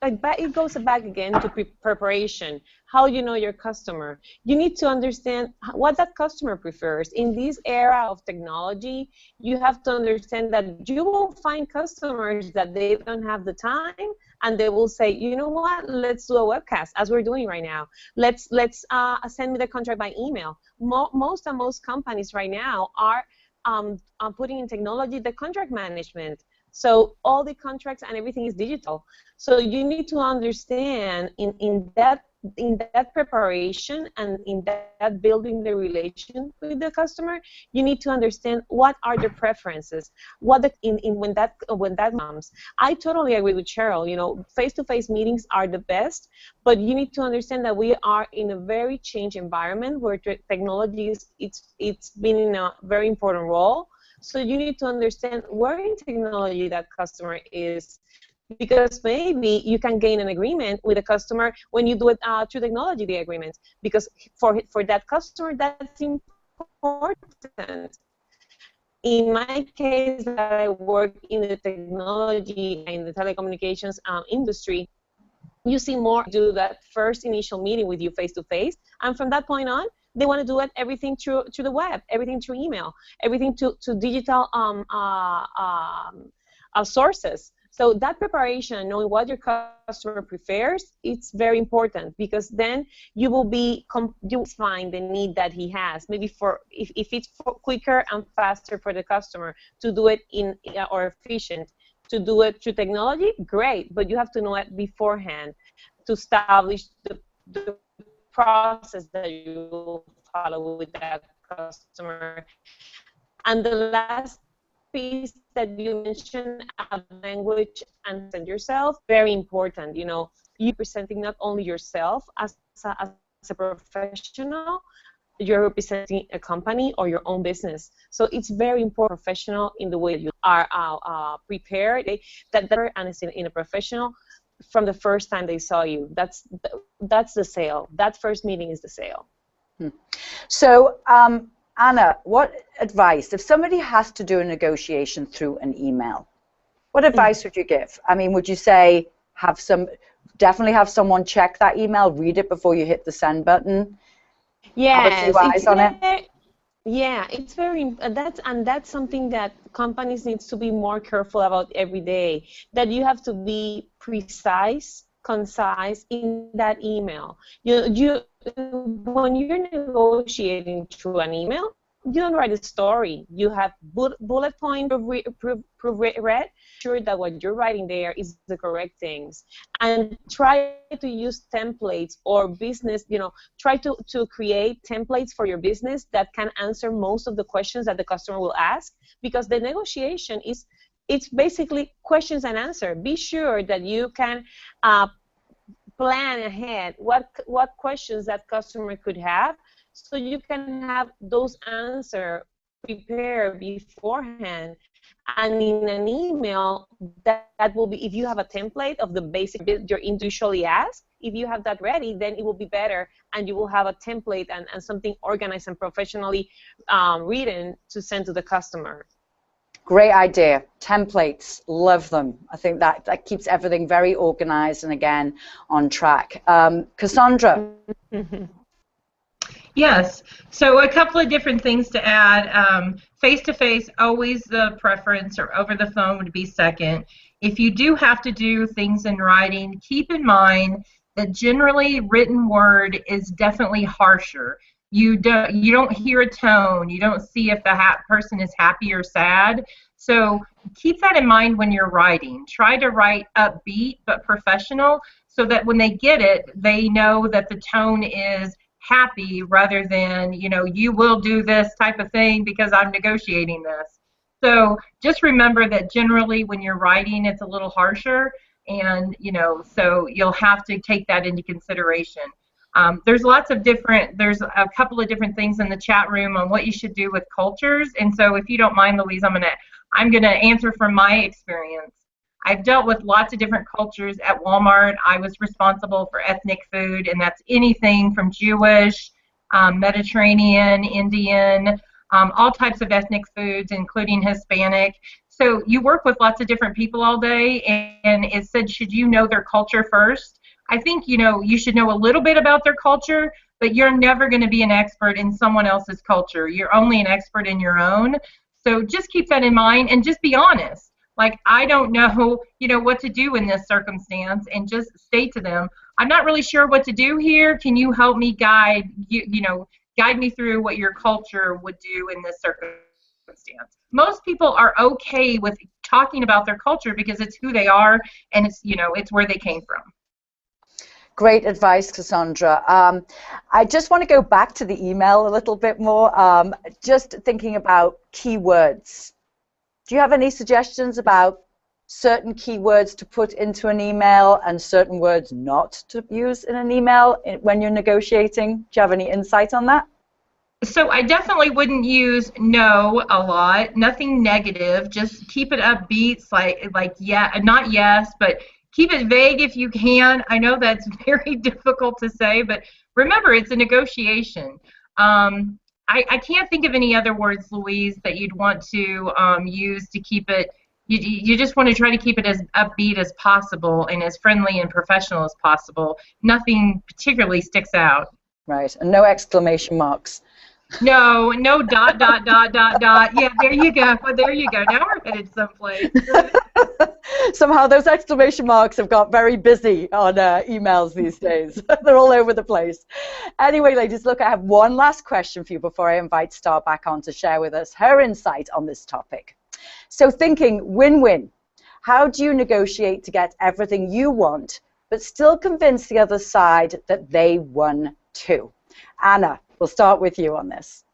Speaker 7: it goes back again to preparation. How you know your customer. You need to understand what that customer prefers. In this era of technology, you have to understand that you will find customers that they don't have the time, and they will say, you know what, let's do a webcast, as we're doing right now. Let's send me the contract by email. Most companies right now are putting in technology the contract management. So all the contracts and everything is digital. So you need to understand in that preparation and in that building the relation with the customer, you need to understand what are their preferences, what the, in when that comes. I totally agree with Cheryl. You know, face-to-face meetings are the best, but you need to understand that we are in a very changed environment where technology is it's been in a very important role. So you need to understand where in technology that customer is, because maybe you can gain an agreement with a customer when you do it through technology, the agreement, because for that customer that's important. In my case, that I work in the technology in the telecommunications industry, you see more do that first initial meeting with you face to face, and from that point on, they want to do it everything through the web, everything through email, everything to digital sources. So that preparation, knowing what your customer prefers, it's very important, because then you will find the need that he has. Maybe if it's quicker and faster for the customer to do it or efficient to do it through technology, great, but you have to know it beforehand to establish the process that you will follow with that customer. And the last piece that you mentioned, language and present yourself, very important. You know, you presenting not only yourself as a professional, you're representing a company or your own business. So it's very important, professional in the way that you are prepared, and it's in a professional from the first time they saw you. That's the sale. That first meeting is the sale.
Speaker 2: So, Anna, what advice, if somebody has to do a negotiation through an email, what advice would you give? I mean, would you say definitely have someone check that email, read it before you hit the send button?
Speaker 7: Yes,
Speaker 2: eyes on it?
Speaker 7: Yeah, it's very that's something that companies needs to be more careful about every day. That you have to be precise, concise in that email. When you're negotiating through an email, you don't write a story. You have bullet point read. Sure that what you're writing there is the correct things, and try to use templates or business. Try to create templates for your business that can answer most of the questions that the customer will ask, because the negotiation it's basically questions and answer. Be sure that you can plan ahead what questions that customer could have, so you can have those answers prepared beforehand. And in an email, that will be, if you have a template of the basic you're usually asked, if you have that ready, then it will be better, and you will have a template and something organized and professionally written to send to the customer.
Speaker 2: Great idea. Templates, love them. I think that keeps everything very organized and, again, on track. Cassandra.
Speaker 8: Yes, so a couple of different things to add. Face-to-face, always the preference, or over the phone would be second. If you do have to do things in writing, keep in mind that generally written word is definitely harsher. You don't hear a tone. You don't see if the person is happy or sad. So keep that in mind when you're writing. Try to write upbeat but professional, so that when they get it, they know that the tone is happy, rather than, you will do this type of thing because I'm negotiating this. So just remember that generally when you're writing, it's a little harsher, and so you'll have to take that into consideration. There's a couple of different things in the chat room on what you should do with cultures, and so if you don't mind, Louise, I'm gonna answer from my experience. I've dealt with lots of different cultures at Walmart. I was responsible for ethnic food, and that's anything from Jewish, Mediterranean, Indian, all types of ethnic foods, including Hispanic. So you work with lots of different people all day, and it said, should you know their culture first? I think, you should know a little bit about their culture, but you're never going to be an expert in someone else's culture. You're only an expert in your own. So just keep that in mind, and just be honest. Like, I don't know, what to do in this circumstance, and just state to them, I'm not really sure what to do here. Can you help me guide me through what your culture would do in this circumstance? circumstance. Most people are okay with talking about their culture because it's who they are, and it's, you know, it's where they came from.
Speaker 2: Great advice, Cassandra. I just want to go back to the email a little bit more, just thinking about keywords. Do you have any suggestions about certain keywords to put into an email and certain words not to use in an email when you're negotiating? Do you have any insight on that?
Speaker 8: So I definitely wouldn't use no a lot. Nothing negative. Just keep it upbeat, like yeah, not yes, but keep it vague if you can. I know that's very difficult to say, but remember, it's a negotiation. I can't think of any other words, Louise, that you'd want to use to keep it. You just want to try to keep it as upbeat as possible and as friendly and professional as possible. Nothing particularly sticks out.
Speaker 2: Right, and no exclamation marks.
Speaker 8: No, no dot, dot, dot, dot, dot. Yeah, there you go. Well, there you go. Now we're headed someplace.
Speaker 2: Somehow those exclamation marks have got very busy on emails these days. They're all over the place. Anyway, ladies, look, I have one last question for you before I invite Star back on to share with us her insight on this topic. So thinking win-win, how do you negotiate to get everything you want, but still convince the other side that they won too? Anna, we'll start with you on this.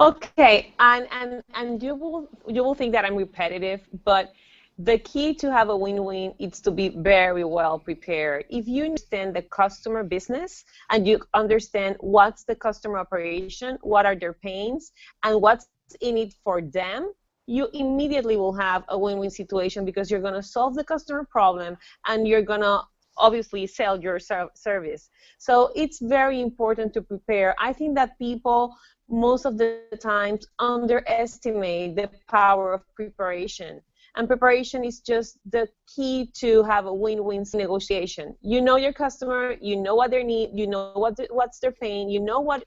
Speaker 7: Okay, and you will think that I'm repetitive, but the key to have a win-win is to be very well prepared. If you understand the customer business and you understand what's the customer operation, what are their pains, and what's in it for them, you immediately will have a win-win situation because you're going to solve the customer problem and you're going to obviously sell your service. So it's very important to prepare. I think that people most of the times underestimate the power of preparation. And preparation is just the key to have a win-win negotiation. You know your customer, you know what they need, you know what's their pain, you know what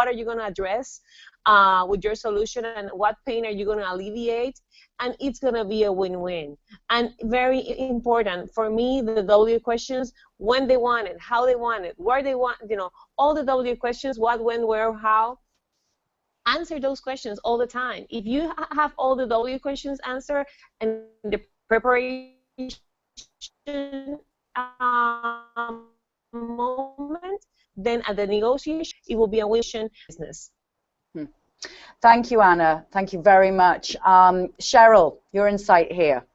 Speaker 7: are you going to address with your solution and what pain are you going to alleviate, and it's going to be a win-win. And very important for me, the W questions, when they want it, how they want it, where they want, you know, all the W questions, what, when, where, how. Answer those questions all the time. If you have all the W questions answered and the preparation moment, then at the negotiation, it will be a win business.
Speaker 2: Thank you, Anna. Thank you very much. Cheryl, your insight here.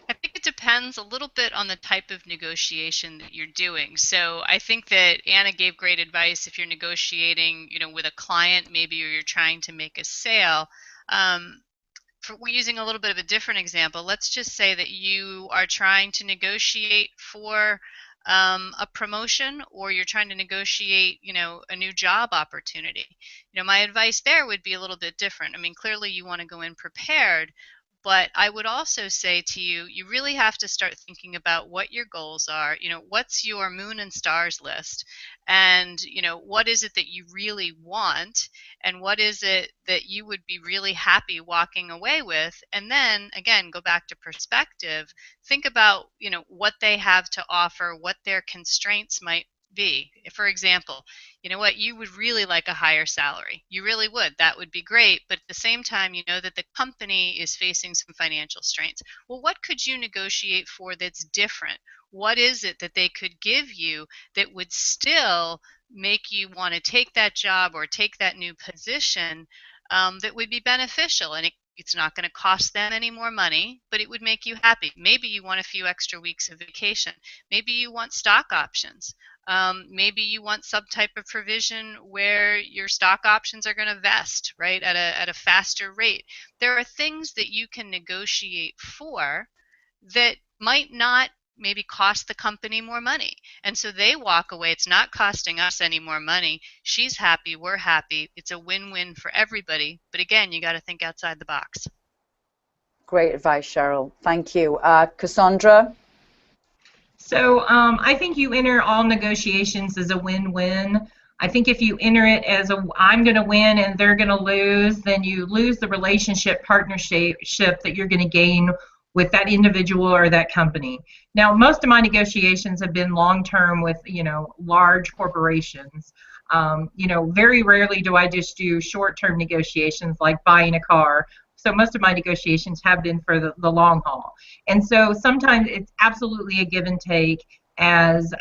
Speaker 6: I think it depends a little bit on the type of negotiation that you're doing. So I think that Anna gave great advice if you're negotiating, you know, with a client maybe, or you're trying to make a sale. We're using a little bit of a different example. Let's just say that you are trying to negotiate for a promotion, or you're trying to negotiate, you know, a new job opportunity. You know, my advice there would be a little bit different. I mean, clearly you want to go in prepared, but I would also say to you, you really have to start thinking about what your goals are. You know, what's your moon and stars list? And, you know, what is it that you really want? And what is it that you would be really happy walking away with? And then, again, go back to perspective. Think about, you know, what they have to offer, what their constraints might be. For example, you know what, you would really like a higher salary. You really would. That would be great. But at the same time, you know that the company is facing some financial strains. Well, what could you negotiate for that's different? What is it that they could give you that would still make you want to take that job or take that new position that would be beneficial? And it's not going to cost them any more money, but it would make you happy. Maybe you want a few extra weeks of vacation. Maybe you want stock options. Maybe you want some type of provision where your stock options are going to vest, right, at a faster rate. There are things that you can negotiate for that might not maybe cost the company more money. And so they walk away. It's not costing us any more money. She's happy. We're happy. It's a win-win for everybody. But again, you got to think outside the box.
Speaker 2: Great advice, Cheryl. Thank you. Cassandra?
Speaker 8: So I think you enter all negotiations as a win-win. I think if you enter it as I'm going to win and they're going to lose, then you lose the relationship partnership that you're going to gain with that individual or that company. Now, most of my negotiations have been long-term with, you know, large corporations. You know, very rarely do I just do short-term negotiations like buying a car. So most of my negotiations have been for the long haul. And so sometimes it's absolutely a give and take, as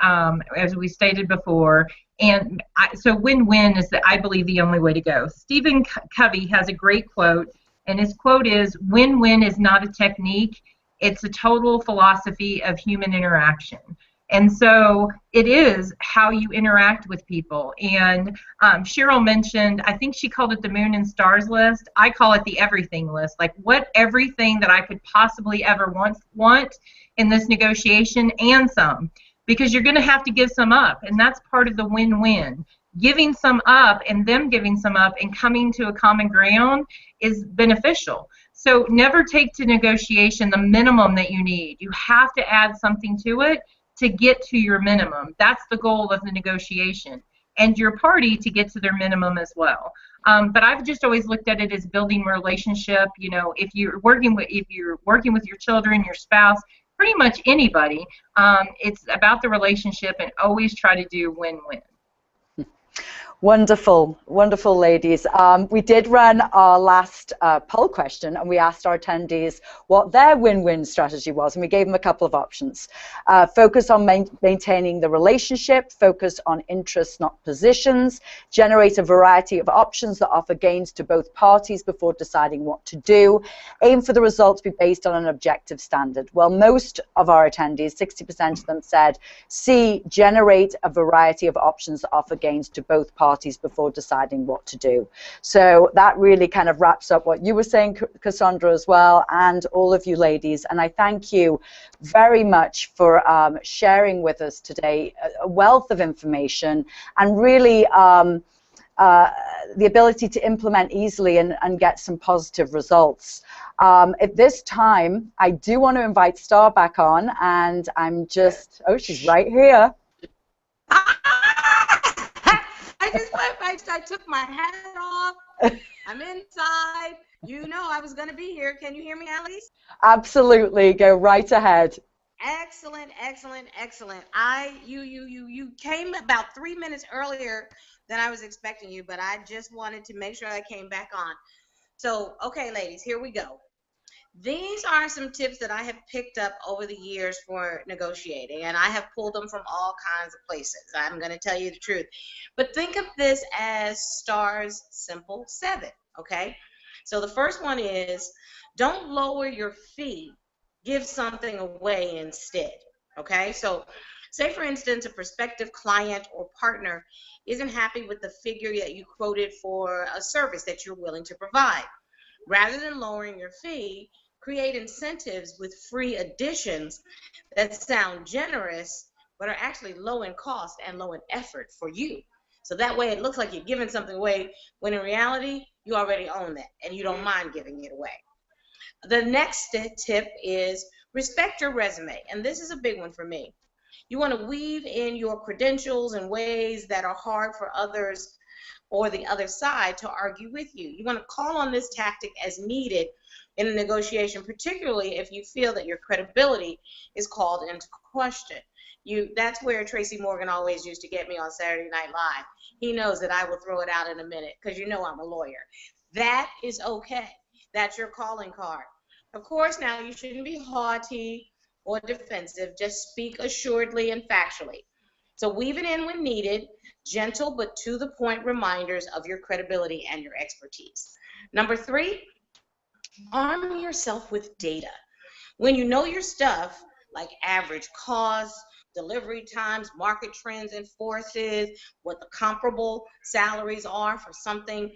Speaker 8: we stated before. And so win-win is, I believe, the only way to go. Stephen Covey has a great quote, and his quote is, "Win-win is not a technique, it's a total philosophy of human interaction." And so it is how you interact with people. And Cheryl mentioned, I think she called it the moon and stars list. I call it the everything list. Like, what everything that I could possibly ever want in this negotiation, and some. Because you're going to have to give some up, and that's part of the win-win. Giving some up and them giving some up and coming to a common ground is beneficial. So never take to negotiation the minimum that you need. You have to add something to it to get to your minimum. That's the goal of the negotiation, and your party to get to their minimum as well. But I've just always looked at it as building a relationship. You know, if you're working with your children, your spouse, pretty much anybody, it's about the relationship, and always try to do win-win.
Speaker 2: Wonderful, wonderful, ladies. We did run our last poll question, and we asked our attendees what their win-win strategy was, and we gave them a couple of options. Focus on maintaining the relationship, focus on interests, not positions, generate a variety of options that offer gains to both parties before deciding what to do, aim for the results to be based on an objective standard. Well, most of our attendees, 60% of them, said C, generate a variety of options that offer gains to both parties before deciding what to do. So that really kind of wraps up what you were saying, Cassandra, as well, and all of you ladies. And I thank you very much for sharing with us today a wealth of information, and really the ability to implement easily and get some positive results. At this time, I do want to invite Star back on, and I'm just, oh, she's right here.
Speaker 1: I took my hat off. I'm inside. You know I was going to be here. Can you hear me, Alice?
Speaker 2: Absolutely. Go right ahead.
Speaker 1: Excellent, excellent, excellent. You came about 3 minutes earlier than I was expecting you, but I just wanted to make sure I came back on. So, okay, ladies, here we go. These are some tips that I have picked up over the years for negotiating, and I have pulled them from all kinds of places. I'm going to tell you the truth. But think of this as STAR's Simple 7, okay? So the first one is, don't lower your fee. Give something away instead, okay? So say, for instance, a prospective client or partner isn't happy with the figure that you quoted for a service that you're willing to provide. Rather than lowering your fee, create incentives with free additions that sound generous but are actually low in cost and low in effort for you. So that way it looks like you're giving something away when in reality you already own that and you don't mind giving it away. The next tip is respect your resume, and this is a big one for me. You want to weave in your credentials in ways that are hard for others or the other side to argue with you. You want to call on this tactic as needed in a negotiation, particularly if you feel that your credibility is called into question. That's where Tracy Morgan always used to get me on Saturday Night Live. He knows that I will throw it out in a minute because you know I'm a lawyer. That is okay. That's your calling card. Of course, now you shouldn't be haughty or defensive. Just speak assuredly and factually. So weave it in when needed, gentle but to the point reminders of your credibility and your expertise. Number 3, arm yourself with data. When you know your stuff, like average costs, delivery times, market trends and forces, what the comparable salaries are for something,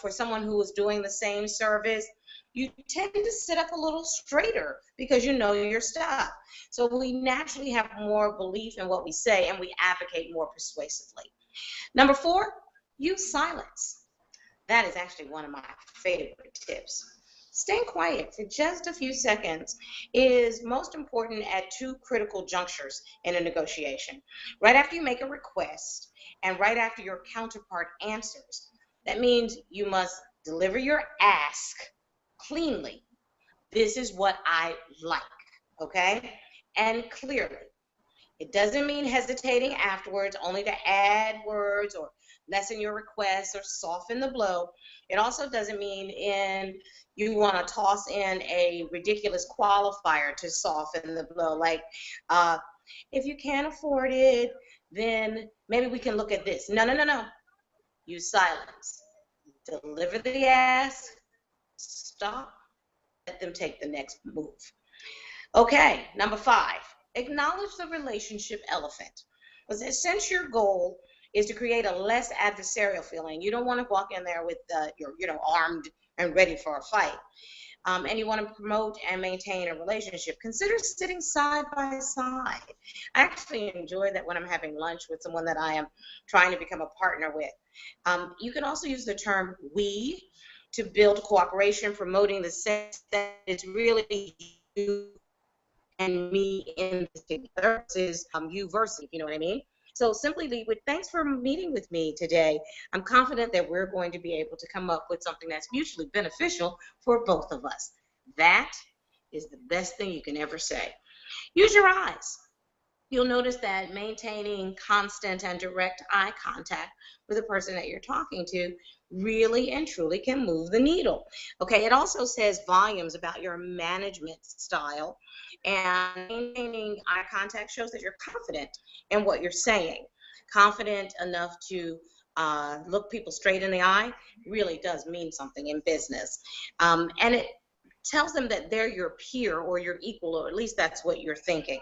Speaker 1: for someone who is doing the same service, you tend to sit up a little straighter because you know your stuff. So we naturally have more belief in what we say, and we advocate more persuasively. Number 4, use silence. That is actually one of my favorite tips. Staying quiet for just a few seconds is most important at 2 critical junctures in a negotiation. Right after you make a request and right after your counterpart answers. That means you must deliver your ask cleanly. This is what I like, okay? And clearly. It doesn't mean hesitating afterwards only to add words or lessen your requests or soften the blow. It also doesn't mean you want to toss in a ridiculous qualifier to soften the blow, like if you can't afford it, then maybe we can look at this. No, no, no, no. Use silence. Deliver the ask. Stop. Let them take the next move. Okay, number 5. Acknowledge the relationship elephant. Because since your goal is to create a less adversarial feeling, you don't want to walk in there with your armed and ready for a fight. And you want to promote and maintain a relationship, consider sitting side by side. I actually enjoy that when I'm having lunch with someone that I am trying to become a partner with. You can also use the term we to build cooperation, promoting the sense that it's really you and me in this together versus you versus, you know what I mean? So simply lead with, thanks for meeting with me today. I'm confident that we're going to be able to come up with something that's mutually beneficial for both of us. That is the best thing you can ever say. Use your eyes. You'll notice that maintaining constant and direct eye contact with the person that you're talking to really and truly can move the needle. Okay, it also says volumes about your management style, and maintaining eye contact shows that you're confident in what you're saying. Confident enough to look people straight in the eye really does mean something in business. And it tells them that they're your peer or your equal, or at least that's what you're thinking.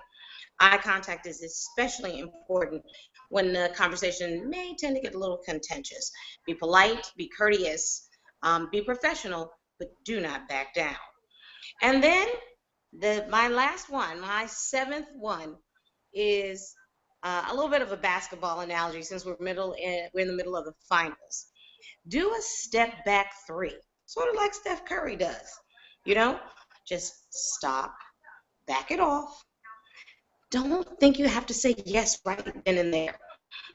Speaker 1: Eye contact is especially important when the conversation may tend to get a little contentious. Be polite, be courteous, be professional, but do not back down. And then my last one, my 7th one, is a little bit of a basketball analogy since we're in the middle of the finals. Do a step back 3, sort of like Steph Curry does. You know, just stop, back it off. Don't think you have to say yes right then and there.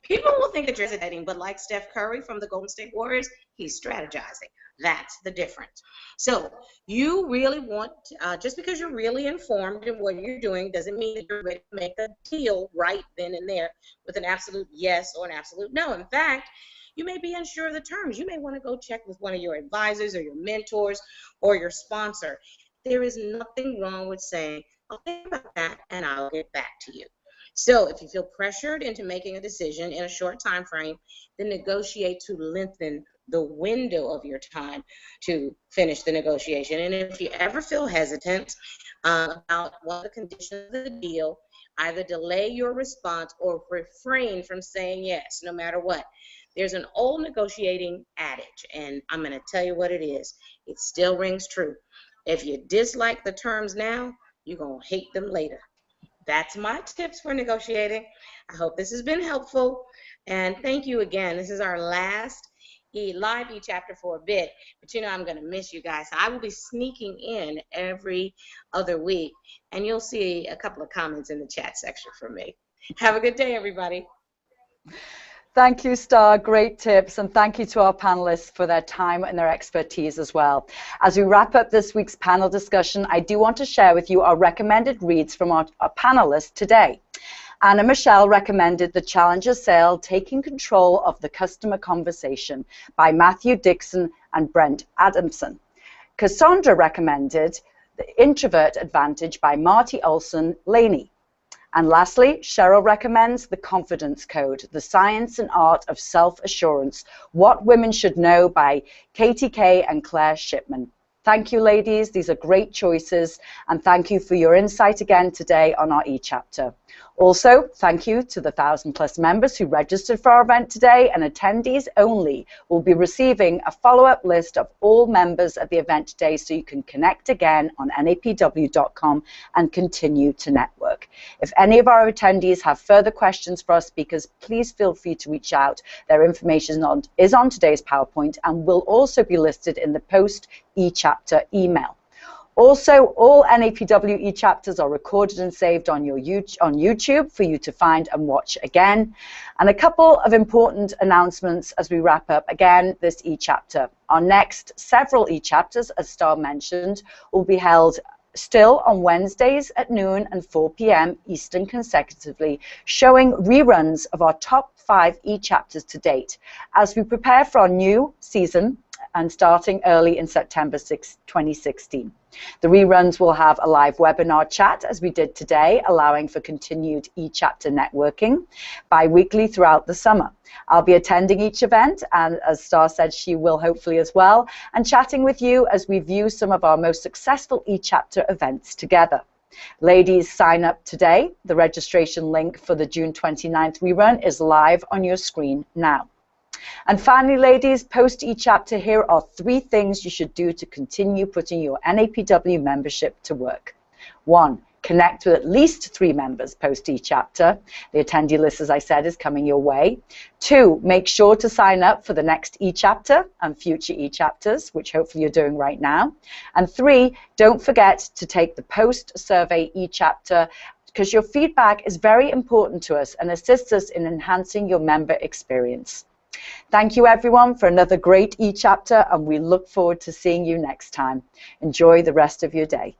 Speaker 1: People will think that you're hesitating, but like Steph Curry from the Golden State Warriors, he's strategizing. That's the difference. So you really want, just because you're really informed in what you're doing doesn't mean that you're ready to make a deal right then and there with an absolute yes or an absolute no. In fact, you may be unsure of the terms. You may want to go check with one of your advisors or your mentors or your sponsor. There is nothing wrong with saying, I'll think about that and I'll get back to you. So if you feel pressured into making a decision in a short time frame, then negotiate to lengthen the window of your time to finish the negotiation. And if you ever feel hesitant about one of the conditions of the deal, either delay your response or refrain from saying yes, no matter what. There's an old negotiating adage, and I'm going to tell you what it is. It still rings true. If you dislike the terms now, you're going to hate them later. That's my tips for negotiating. I hope this has been helpful. And thank you again. This is our last live eChapter for a bit. But you know I'm going to miss you guys. I will be sneaking in every other week. And you'll see a couple of comments in the chat section from me. Have a good day, everybody.
Speaker 2: Thank you, Star. Great tips. And thank you to our panelists for their time and their expertise as well. As we wrap up this week's panel discussion, I do want to share with you our recommended reads from our panelists today. Anna Michelle recommended The Challenger Sale, Taking Control of the Customer Conversation by Matthew Dixon and Brent Adamson. Cassandra recommended The Introvert Advantage by Marty Olson-Laney. And lastly, Cheryl recommends The Confidence Code, The Science and Art of Self-Assurance, What Women Should Know by Katie Kay and Claire Shipman. Thank you, ladies. These are great choices. And thank you for your insight again today on our eChapter. Also, thank you to the 1,000+ members who registered for our event today, and attendees only will be receiving a follow-up list of all members at the event today so you can connect again on napw.com and continue to network. If any of our attendees have further questions for our speakers, please feel free to reach out. Their information is on today's PowerPoint and will also be listed in the post eChapter email. Also, all NAPW eChapters are recorded and saved on YouTube for you to find and watch again. And a couple of important announcements as we wrap up again this eChapter. Our next several eChapters, as Star mentioned, will be held still on Wednesdays at noon and 4 p.m. Eastern consecutively, showing reruns of our top 5 eChapters to date as we prepare for our new season and starting early in September 2016. The reruns will have a live webinar chat as we did today, allowing for continued eChapter networking bi-weekly throughout the summer. I'll be attending each event, and as Star said, she will hopefully as well, and chatting with you as we view some of our most successful eChapter events together. Ladies, sign up today. The registration link for the June 29th rerun is live on your screen now. And finally, ladies, post eChapter, here are 3 things you should do to continue putting your NAPW membership to work. 1, connect with at least 3 members post eChapter. The attendee list, as I said, is coming your way. 2, make sure to sign up for the next eChapter and future eChapters, which hopefully you're doing right now. And 3, don't forget to take the post-survey eChapter, because your feedback is very important to us and assists us in enhancing your member experience. Thank you, everyone, for another great eChapter, and we look forward to seeing you next time. Enjoy the rest of your day.